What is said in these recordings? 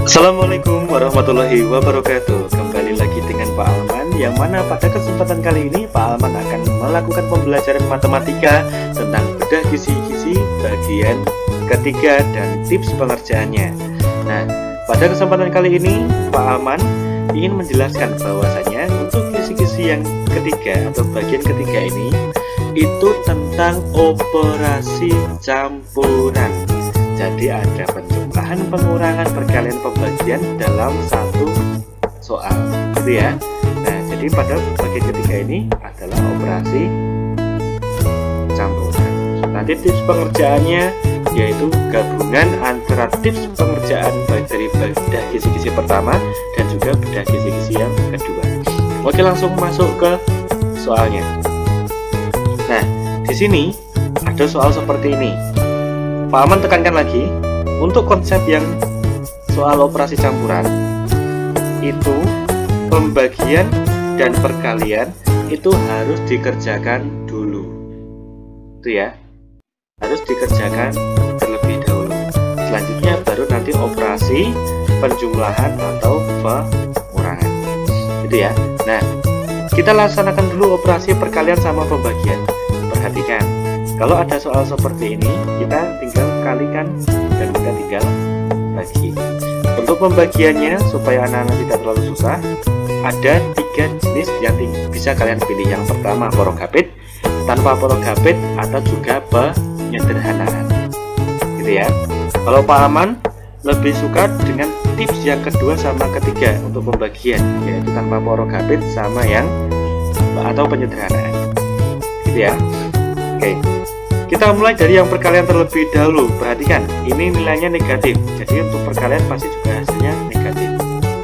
Assalamualaikum warahmatullahi wabarakatuh. Kembali lagi dengan Pak Alman, yang mana pada kesempatan kali ini Pak Alman akan melakukan pembelajaran matematika tentang bedah kisi-kisi bagian ketiga dan tips pengerjaannya. Nah, pada kesempatan kali ini Pak Alman ingin menjelaskan bahwasanya untuk kisi-kisi yang ketiga atau bagian ketiga ini itu tentang operasi campuran. Jadi ada penjumlahan, pengurangan, perkalian, pembagian dalam satu soal, gitu ya. Nah, jadi pada bagian ketiga ini adalah operasi campuran. Nanti tips pengerjaannya yaitu gabungan antara tips pengerjaan baik dari bedah kisi-kisi pertama dan juga bedah kisi-kisi yang kedua. Oke, langsung masuk ke soalnya. Nah, di sini ada soal seperti ini. Pak Aman tekankan lagi, untuk konsep yang soal operasi campuran itu pembagian dan perkalian itu harus dikerjakan dulu, itu ya, harus dikerjakan terlebih dahulu. Selanjutnya baru nanti operasi penjumlahan atau pengurangan, gitu ya. Nah, kita laksanakan dulu operasi perkalian sama pembagian. Perhatikan, kalau ada soal seperti ini, kita tinggal kalikan dan kita tinggal bagi. Untuk pembagiannya, supaya anak-anak tidak terlalu susah, ada 3 jenis yang bisa kalian pilih. Yang pertama porogapit, tanpa porogapit, atau juga penyederhanaan, gitu ya. Kalau Pak Aman lebih suka dengan tips yang kedua sama ketiga untuk pembagian, yaitu tanpa porogapit sama yang atau penyederhanaan, gitu ya. Oke, kita mulai dari yang perkalian terlebih dahulu. Perhatikan, ini nilainya negatif, jadi untuk perkalian pasti juga hasilnya negatif,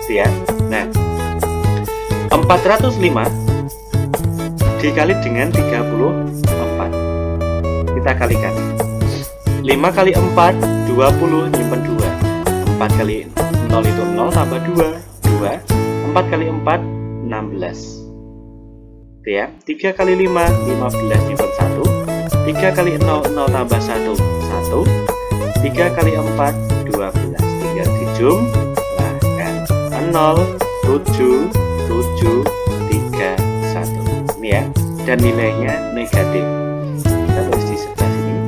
gitu ya. Nah, 405 dikali dengan 34, kita kalikan. 5 kali 4 20, nyimpen 2. 4 kali 0 itu 0 tambah 2 2. 4 kali 4 16, gitu ya. 3 kali 5 15, nyimpen 1. 3 kali 0 0 tambah 1 1. 3 kali 4 12, tinggal dijumlahkan. 0 7 7 3 1, ini ya, dan nilainya negatif. Kita tulis di sebelah sini,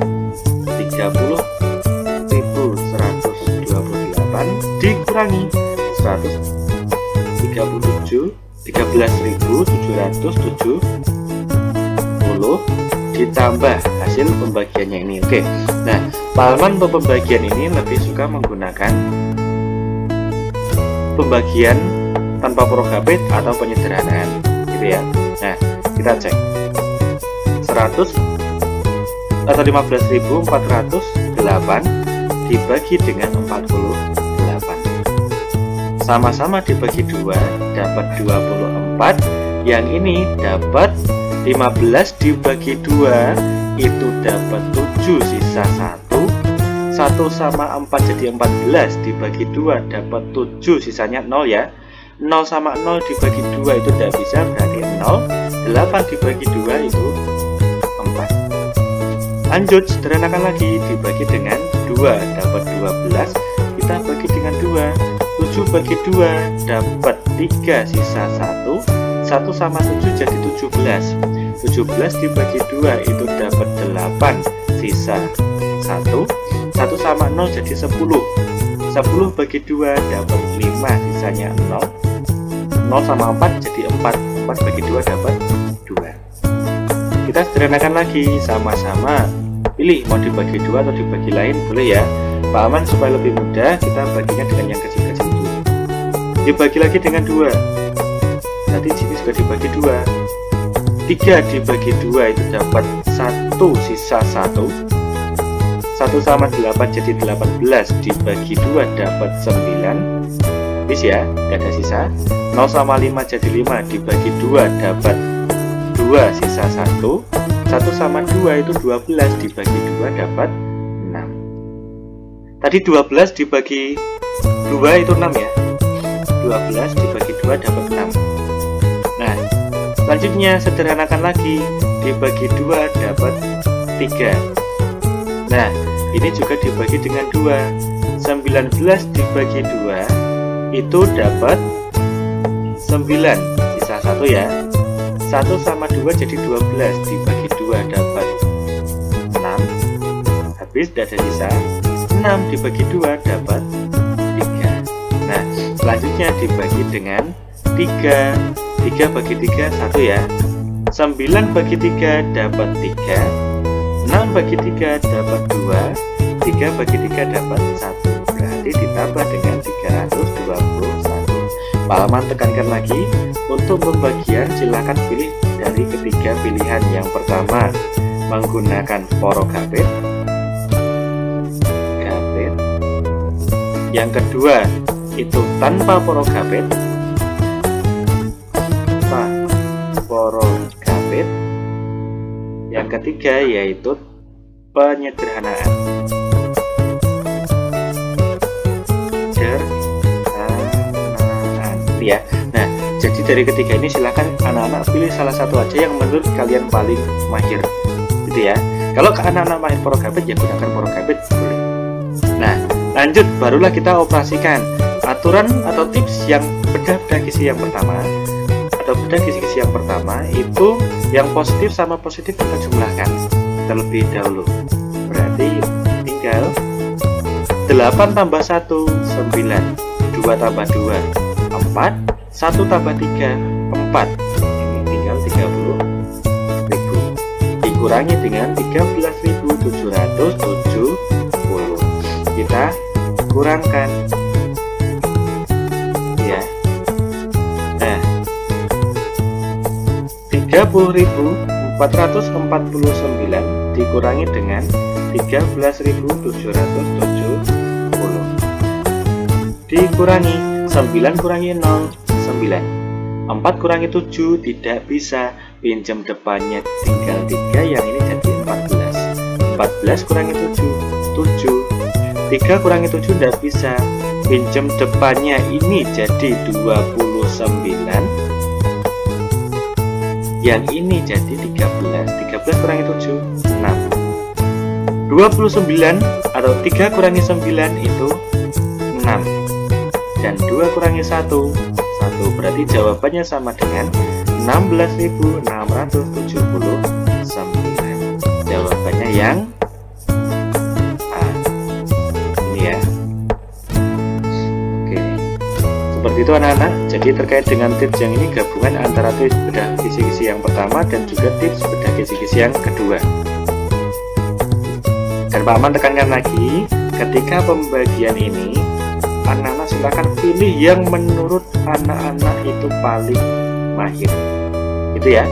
30.128 dikurangi 13.770 ditambah hasil pembagiannya ini. Oke, nah Pak Alman untuk pembagian ini lebih suka menggunakan pembagian tanpa porogapit atau penyederhanaan, gitu ya. Nah, kita cek 100 atau 15.408 dibagi dengan 48, sama-sama dibagi 2 dapat 24. Yang ini dapat 15 dibagi 2 itu dapat 7, sisa 1. 1 sama 4 jadi 14, dibagi 2 dapat 7, sisanya 0 ya. 0 sama 0 dibagi 2 itu tidak bisa, berarti 0. 8 dibagi 2 itu 4. Lanjut, sederhanakan lagi, dibagi dengan 2 dapat 12, kita bagi dengan 2. 7 bagi 2 dapat 3, sisa 1. 1 sama 7 jadi 17. 17 dibagi 2 itu dapat 8, sisa 1. 1 sama 0 jadi 10. 10 bagi 2 dapat 5, sisanya 0. 0 sama 4 jadi 4. 4 bagi 2 dapat 2. Kita sederhanakan lagi, sama-sama pilih mau dibagi 2 atau dibagi lain, boleh ya. Pak Aman supaya lebih mudah, kita baginya dengan yang kecil-kecil dulu. Dibagi lagi dengan 2, nanti sini juga dibagi 2. 3 dibagi 2 itu dapat 1, sisa 1. 1 sama 8 jadi 18, dibagi 2 dapat 9. Habis ya, tidak ada sisa. 0 sama 5 jadi 5, dibagi 2 dapat 2, sisa 1. 1 sama 2 itu 12, dibagi 2 dapat 6. Tadi 12 dibagi 2 itu 6 ya. 12 dibagi 2 dapat 6. Nah, Selanjutnya sederhanakan lagi, dibagi 2 dapat 3. Nah, ini juga dibagi dengan 2. 19 dibagi 2 itu dapat 9, sisa 1 ya. 1 sama 2 jadi 12, dibagi 2 dapat 6. Habis tidak ada sisa. 6 dibagi 2 dapat 3. Nah, selanjutnya dibagi dengan 3. 3 bagi 3 1 ya. 9 bagi 3 dapat 3. 6 bagi 3 dapat 2. 3 bagi 3 dapat 1. Berarti ditambah dengan 321. Pak Alman tekankan lagi, untuk pembagian silakan pilih dari ketiga pilihan. Yang pertama menggunakan porogabit. Yang kedua itu tanpa porogabit. Yang ketiga yaitu penyederhanaan. Ya. Nah, jadi dari ketiga ini silahkan anak-anak pilih salah satu aja yang menurut kalian paling mahir, gitu ya. Kalau ke anak-anak mahir porogabit ya gunakan porogabit boleh. Nah, lanjut barulah kita operasikan aturan atau tips yang bedah gizi yang pertama. Atau bedah gizi-gizi yang pertama itu yang positif sama positif kita jumlahkan terlebih dahulu. Berarti tinggal 8 tambah 1 9, 2 tambah 2 4, 1 tambah 3 4. Ini tinggal 30.000 dikurangi dengan 13.770. Kita kurangkan ya. Nah, 30.449 dikurangi dengan 13.770 dikurangi 9 kurangi 0 9. 4 kurangi 7 tidak bisa, pinjam depannya tinggal 3, yang ini jadi 14. 14 kurangi 7 7. 3 kurangi 7 tidak bisa, pinjam depannya ini jadi 29, yang ini jadi 13. 13 kurangi 7 6. 29 atau 3 kurangi 9 itu 6, dan 2 kurangi 1 1. Berarti jawabannya sama dengan 16.679. Jawabannya yang A. Ini ya. Oke, seperti itu anak-anak. Jadi terkait dengan tips yang ini gabungan antara tips bedah gizi-gizi yang pertama dan juga tips bedah gizi-gizi yang kedua. Dan Pak Aman tekankan lagi, ketika pembagian ini anak-anak silakan pilih yang menurut anak-anak itu paling mahir, gitu ya.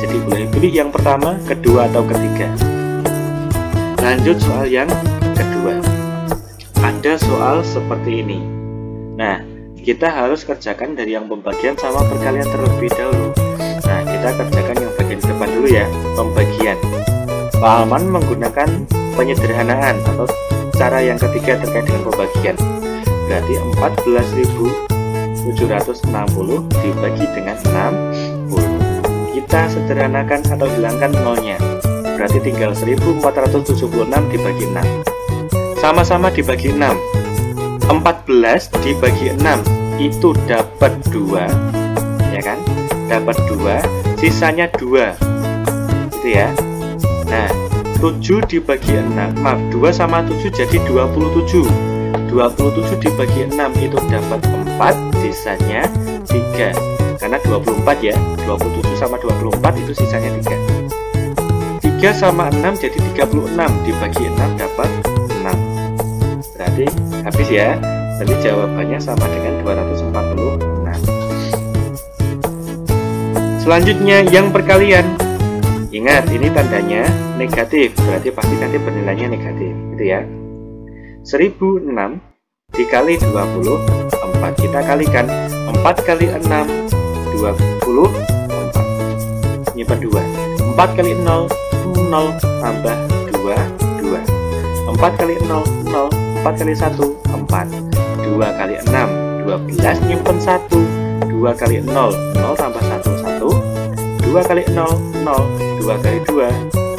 Jadi boleh pilih yang pertama, kedua, atau ketiga. Lanjut soal yang kedua. Ada soal seperti ini. Nah, kita harus kerjakan dari yang pembagian sama perkalian terlebih dahulu. Nah, kita kerjakan yang bagian depan dulu ya, pembagian. Pak Alman menggunakan penyederhanaan atau cara yang ketiga terkait dengan pembagian. Berarti 14.760 dibagi dengan 60. Kita sederhanakan atau hilangkan nolnya. Berarti tinggal 1476 dibagi 6. Sama-sama dibagi 6. 14 dibagi 6 itu dapat 2, ya kan? Dapat 2, sisanya 2. Gitu ya. Nah, 7 dibagi 6, maaf, 2 sama 7 jadi 27. 27 dibagi 6 itu dapat 4, sisanya 3. Karena 24 ya, 27 sama 24 itu sisanya 3. 3 sama 6 jadi 36, dibagi 6 dapat 6. Berarti habis ya. Jadi jawabannya sama dengan 246. Selanjutnya yang perkalian. Ingat, ini tandanya negatif, berarti pasti nanti bernilainya negatif, gitu ya. 1006 dikali 24, kita kalikan 4 kali 6 24, nyimpan 2. 4 kali 0 0 tambah 2 2. 4 kali 0 0, 4 kali 1 4. 2 kali 6 12, nyimpan 1. 2 kali 0 0 tambah 1 1. 2 kali 0, 0, 2 kali 2,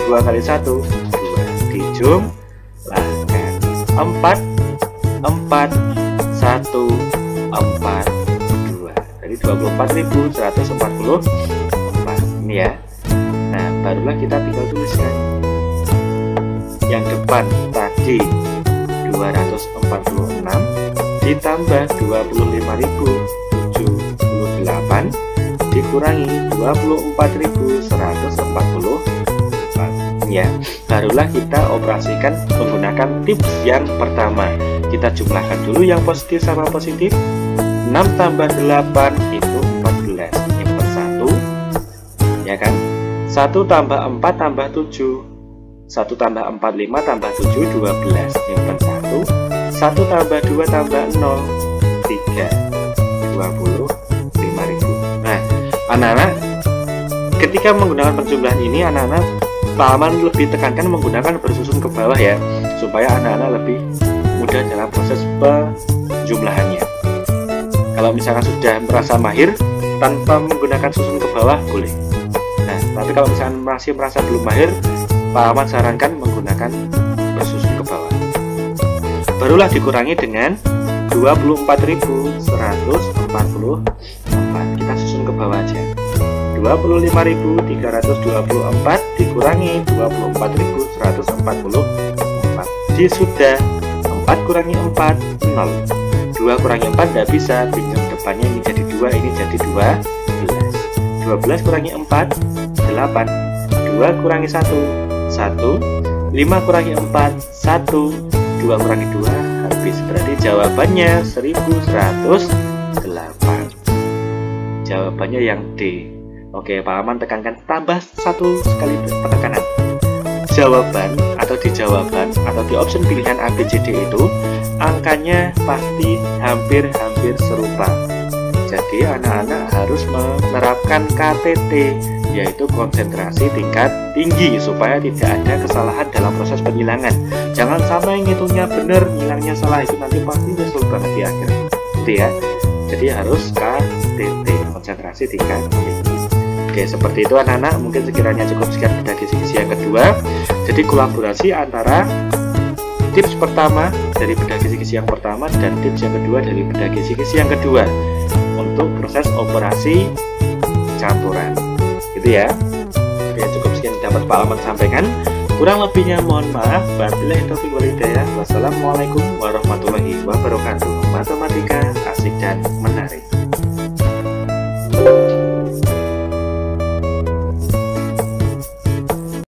2 kali 1, 2. Dijumlahkan 4, 4, 1, 4, 2. Jadi 24.144. Ini ya. Nah, barulah kita tinggal tuliskan. Yang depan tadi 246 ditambah 25.078 dikurangi 24.144. Ya, barulah kita operasikan menggunakan tips yang pertama. Kita jumlahkan dulu yang positif sama positif. 6 tambah 8 itu 14. Nyimpen 1, ya kan? 1 tambah 4 tambah 7. 1 tambah 4, 5 tambah 7, 12. Nyimpen 1. 1 tambah 2 tambah 0, 3. 25.000. Nah, anak-anak, ketika menggunakan penjumlahan ini, anak-anak pahaman lebih tekankan menggunakan bersusun ke bawah ya, supaya anak-anak lebih mudah dalam proses penjumlahannya. Kalau misalkan sudah merasa mahir tanpa menggunakan susun ke bawah boleh. Nah, tapi kalau misalkan masih merasa belum mahir, pahaman sarankan menggunakan bersusun ke bawah. Barulah dikurangi dengan 24.144. Kita susun ke bawah aja. 25.324 dikurangi 24.144. Disudah 4 kurangi 4, 0. 2 kurangi 4 tidak bisa, pinjam depannya ini jadi 2, ini jadi 12. 12 kurangi 4, 8. 2 kurangi 1, 1. 5 kurangi 4, 1. 2 kurangi 2, habis. Berarti jawabannya 1108. Jawabannya yang D. Oke, pahaman tekankan tambah 1 sekali penekanan. Jawaban atau di jawaban atau di option pilihan A, B, C, D itu angkanya pasti hampir-hampir serupa. Jadi anak-anak harus menerapkan KTT, yaitu konsentrasi tingkat tinggi, supaya tidak ada kesalahan dalam proses penyilangan. Jangan sampai ngitungnya benar, ngilangnya salah, itu nanti pasti nyesel banget di akhir. Gitu ya. Jadi harus KTT, konsentrasi tingkat tinggi. Oke, seperti itu anak-anak. Mungkin sekiranya cukup sekian pada kisi-kisi yang kedua. Jadi kolaborasi antara tips pertama dari bedah kisi-kisi yang pertama dan tips yang kedua dari bedah kisi-kisi yang kedua untuk proses operasi campuran. Gitu ya. Oke, cukup sekian dapat Pak Alamat sampaikan. Kurang lebihnya mohon maaf. Wabillahi taufiq wal hidayah. Wassalamualaikum warahmatullahi wabarakatuh. Matematika asik dan menarik.